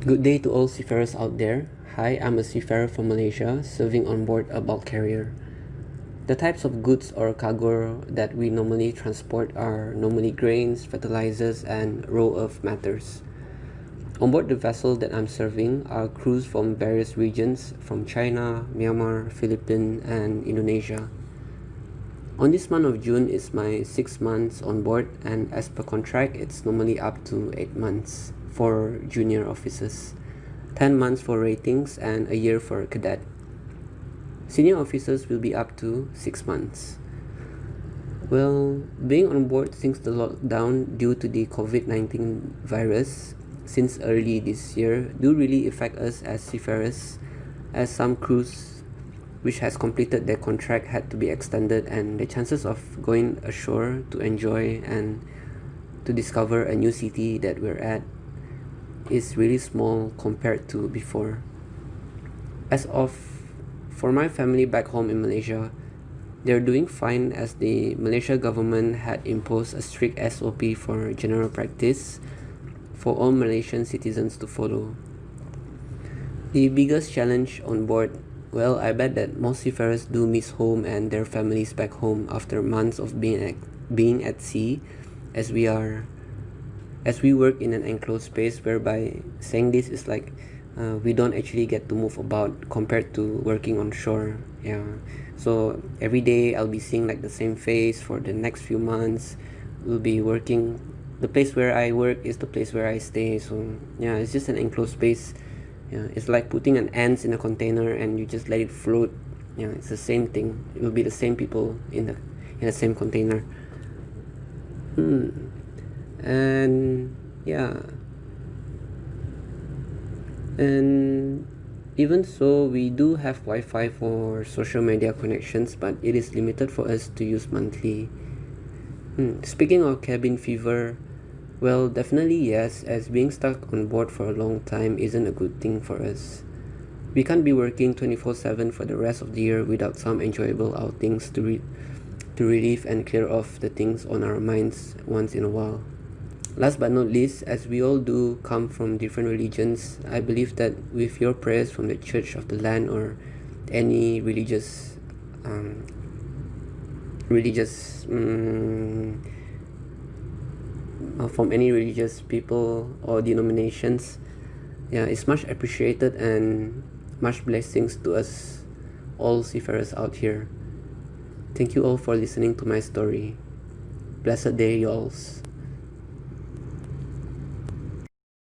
Good day to all seafarers out there. Hi, I'm a seafarer from Malaysia, serving on board a bulk carrier. The types of goods or cargo that we normally transport are normally grains, fertilizers, and raw earth matters. On board the vessel that I'm serving are crews from various regions from China, Myanmar, Philippines, and Indonesia. On this month of June is my 6 months on board, and as per contract it's normally up to 8 months for junior officers, 10 months for ratings, and a year for a cadet. Senior officers will be up to 6 months. Well, being on board since the lockdown due to the COVID-19 virus since early this year do really affect us as seafarers, as some crews which has completed their contract had to be extended, and the chances of going ashore to enjoy and to discover a new city that we're at is really small compared to before. For my family back home in Malaysia, they're doing fine, as the Malaysia government had imposed a strict SOP for general practice for all Malaysian citizens to follow. The biggest challenge on board, well, I bet that most seafarers do miss home and their families back home after months of being at sea, as we work in an enclosed space, whereby saying this is like we don't actually get to move about compared to working on shore. So every day I'll be seeing like the same face for the next few months. We'll be working, the place where I work is the place where I stay, so it's just an enclosed space. It's like putting an ants in a container and you just let it float. It's the same thing. It will be the same people in the same container. And even so, we do have Wi-Fi for social media connections, but it is limited for us to use monthly. Speaking of cabin fever, well, definitely yes, as being stuck on board for a long time isn't a good thing for us. We can't be working 24/7 for the rest of the year without some enjoyable outings to relieve and clear off the things on our minds once in a while. Last but not least, as we all do come from different religions, I believe that with your prayers from the Church of the Land or any from any religious people or denominations, it's much appreciated, and much blessings to us all seafarers out here. Thank you all for listening to my story. Blessed day, y'alls.